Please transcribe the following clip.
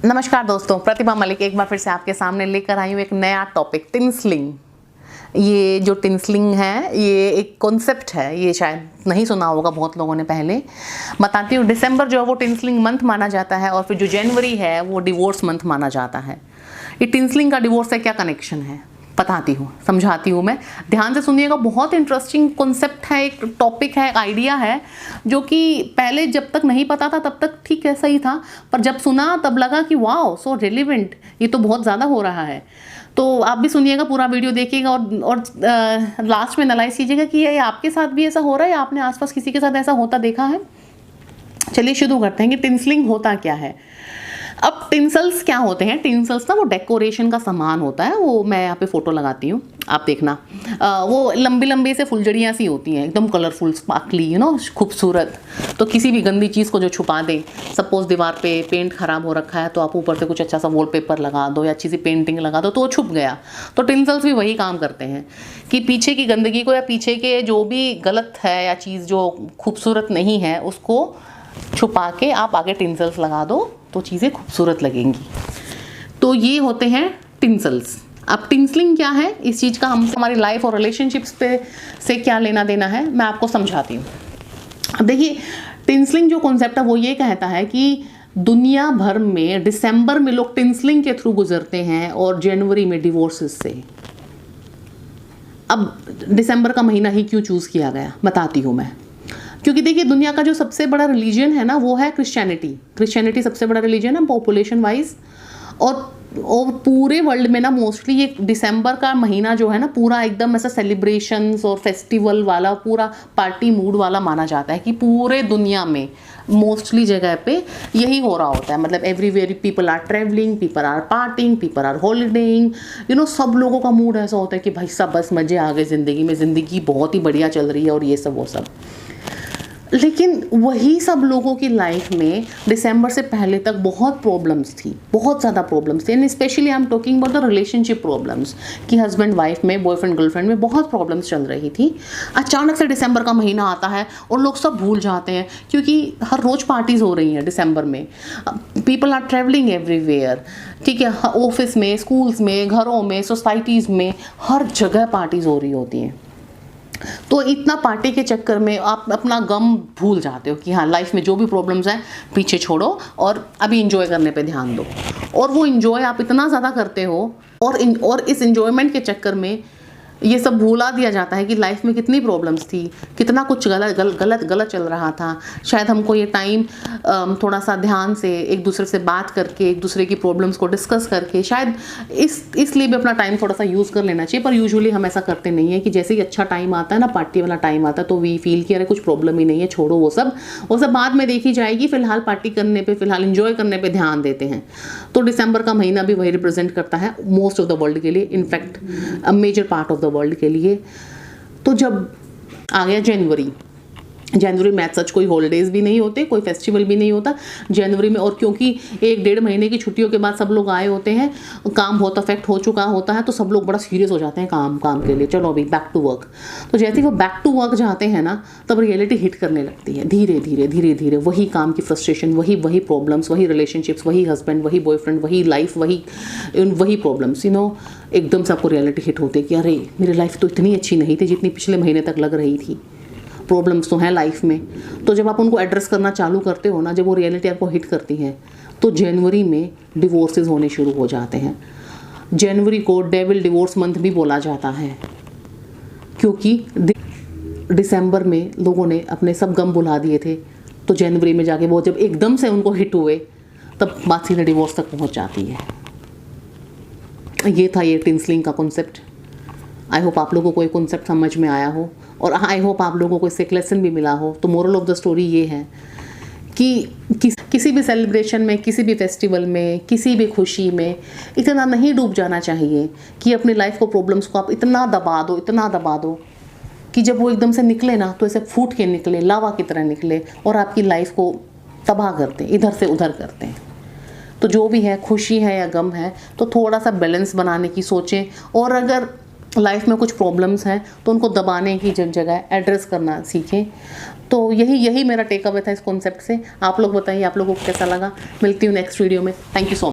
नमस्कार दोस्तों, प्रतिभा मलिक एक बार फिर से आपके सामने लेकर आई हूँ एक नया टॉपिक, टिंसलिंग। ये जो टिंसलिंग है ये एक कॉन्सेप्ट है, ये शायद नहीं सुना होगा बहुत लोगों ने। पहले बताती हूँ। दिसंबर जो है वो टिंसलिंग मंथ माना जाता है और फिर जो जनवरी है वो डिवोर्स मंथ माना जाता है। ये टिंसलिंग का डिवोर्स से क्या कनेक्शन है बताती हूँ, समझाती हूँ मैं। ध्यान से सुनिएगा, बहुत इंटरेस्टिंग कॉन्सेप्ट है, एक टॉपिक है, एक आइडिया है जो कि पहले जब तक नहीं पता था तब तक ठीक है, सही था, पर जब सुना तब लगा कि वाओ सो रेलिवेंट, ये तो बहुत ज़्यादा हो रहा है। तो आप भी सुनिएगा, पूरा वीडियो देखिएगा और लास्ट में एनालाइज कीजिएगा कि ये आपके साथ भी ऐसा हो रहा है या आपने आसपास किसी के साथ ऐसा होता देखा है। चलिए शुरू करते हैं कि टिंसलिंग होता क्या है। अब टिंसल्स क्या होते हैं? टिंसल्स ना वो डेकोरेशन का सामान होता है। वो मैं यहाँ पे फोटो लगाती हूँ, आप देखना। वो लंबी लंबी से फुलझड़ियाँ सी होती हैं, एकदम कलरफुल, स्पार्कली, खूबसूरत। तो किसी भी गंदी चीज़ को जो छुपा दें, सपोज दीवार पे पेंट खराब हो रखा है तो आप ऊपर से कुछ अच्छा सा वॉलपेपर लगा दो या अच्छी सी पेंटिंग लगा दो तो वो छुप गया। तो टिंसल्स भी वही काम करते हैं कि पीछे की गंदगी को या पीछे के जो भी गलत है या चीज़ जो खूबसूरत नहीं है उसको छुपा के आप आगे टिंसल्स लगा दो तो चीज़ें खूबसूरत लगेंगी। तो ये होते हैं टिंसल्स। अब टिंसलिंग क्या है, इस चीज़ का हमारी लाइफ और रिलेशनशिप्स पे से क्या लेना देना है, मैं आपको समझाती हूँ। अब देखिए, टिंसलिंग जो कॉन्सेप्ट है वो ये कहता है कि दुनिया भर में दिसंबर में लोग टिंसलिंग के थ्रू गुजरते हैं और जनवरी में डिवोर्सेस से। अब दिसंबर का महीना ही क्यों चूज़ किया गया बताती हूँ मैं। क्योंकि देखिए, दुनिया का जो सबसे बड़ा रिलीजन है ना वो है क्रिश्चियनिटी सबसे बड़ा रिलीजन है पॉपुलेशन वाइज। और पूरे वर्ल्ड में ना मोस्टली ये दिसंबर का महीना जो है ना पूरा एकदम ऐसा सेलिब्रेशंस और फेस्टिवल वाला, पूरा पार्टी मूड वाला माना जाता है कि पूरे दुनिया में मोस्टली जगह पे यही हो रहा होता है। मतलब everywhere people are travelling, people are partying, people are holidaying, सब लोगों का मूड ऐसा होता है कि भाई सब बस मज़े आ गए ज़िंदगी में, ज़िंदगी बहुत ही बढ़िया चल रही है और ये सब वो सब। लेकिन वही सब लोगों की लाइफ में दिसंबर से पहले तक बहुत प्रॉब्लम्स थी, बहुत ज़्यादा प्रॉब्लम्स थी। And specially I am talking about the relationship problems कि हस्बैंड वाइफ में, बॉयफ्रेंड गर्लफ्रेंड में बहुत प्रॉब्लम्स चल रही थी। अचानक से दिसंबर का महीना आता है और लोग सब भूल जाते हैं क्योंकि हर रोज़ पार्टीज़ हो रही हैं दिसंबर में। पीपल आर ट्रैवलिंग एवरीवेयर, ठीक है, ऑफिस में, स्कूल्स में, घरों में, सोसाइटीज़ में, हर जगह पार्टीज़ हो रही होती हैं। तो इतना पार्टी के चक्कर में आप अपना गम भूल जाते हो कि हाँ, लाइफ में जो भी प्रॉब्लम्स हैं पीछे छोड़ो और अभी इंजॉय करने पे ध्यान दो। और वो इंजॉय आप इतना ज़्यादा करते हो और इस इंजॉयमेंट के चक्कर में ये सब भूला दिया जाता है कि लाइफ में कितनी प्रॉब्लम्स थी, कितना कुछ गलत चल रहा था। शायद हमको ये टाइम थोड़ा सा ध्यान से एक दूसरे से बात करके, एक दूसरे की प्रॉब्लम्स को डिस्कस करके, शायद इसलिए भी अपना टाइम थोड़ा सा यूज़ कर लेना चाहिए। पर यूजुअली हम ऐसा करते नहीं है कि जैसे ही अच्छा टाइम आता है ना, पार्टी वाला टाइम आता है, तो वी फील कि अरे कुछ प्रॉब्लम ही नहीं है, छोड़ो वो सब बाद में देखी जाएगी, फिलहाल पार्टी करने पर, फिलहाल इंजॉय करने पर ध्यान देते हैं। तो दिसंबर का महीना भी वही रिप्रेजेंट करता है मोस्ट ऑफ द वर्ल्ड के लिए, in fact a major part of the world के लिए। तो जब आ गया जनवरी में सच कोई हॉलीडेज भी नहीं होते, कोई फेस्टिवल भी नहीं होता जनवरी में। और क्योंकि 1-1.5 महीने की छुट्टियों के बाद सब लोग आए होते हैं, काम बहुत अफेक्ट हो चुका होता है, तो सब लोग बड़ा सीरियस हो जाते हैं काम के लिए, चलो अभी बैक टू वर्क। तो जैसे ही वो बैक टू वर्क जाते हैं ना, तब रियलिटी हिट करने लगती है धीरे धीरे। वही काम की फ्रस्ट्रेशन, वही प्रॉब्लम्स, वही रिलेशनशिप्स, वही हस्बैंड, वही बॉयफ्रेंड, वही लाइफ, वही प्रॉब्लम्स। एकदम से आपको रियलिटी हिट होती है कि अरे मेरी लाइफ तो इतनी अच्छी नहीं थी जितनी पिछले महीने तक लग रही थी। प्रॉब्लम्स तो हैं लाइफ में। तो जब आप उनको एड्रेस करना चालू करते हो ना, जब वो रियलिटी आपको हिट करती है, तो जनवरी में डिवोर्सेस होने शुरू हो जाते हैं। जनवरी को डेविल डिवोर्स मंथ भी बोला जाता है क्योंकि दिसंबर में लोगों ने अपने सब गम भुला दिए थे, तो जनवरी में जाके वो जब एकदम से उनको हिट हुए तब बात सीधे डिवोर्स तक पहुंच जाती है। ये था ये टिंसलिंग का कॉन्सेप्ट। आई होप आप लोगों को ये कॉन्सेप्ट समझ में आया हो और आई होप आप लोगों को इससे एक लेसन भी मिला हो। तो मोरल ऑफ द स्टोरी ये है कि किसी भी सेलिब्रेशन में, किसी भी फेस्टिवल में, किसी भी खुशी में इतना नहीं डूब जाना चाहिए कि अपनी लाइफ को, प्रॉब्लम्स को आप इतना दबा दो कि जब वो एकदम से निकले ना तो ऐसे फूट के निकले, लावा की तरह निकले और आपकी लाइफ को तबाह करते हैं, इधर से उधर करते हैं। तो जो भी है, खुशी है या गम है, तो थोड़ा सा बैलेंस बनाने की सोचें। और अगर लाइफ में कुछ प्रॉब्लम्स हैं तो उनको दबाने की जगह एड्रेस करना सीखें। तो यही मेरा टेक अवे था इस कॉन्सेप्ट से। आप लोग बताइए, आप लोगों को कैसा लगा। मिलती हूँ नेक्स्ट वीडियो में। Thank you so much.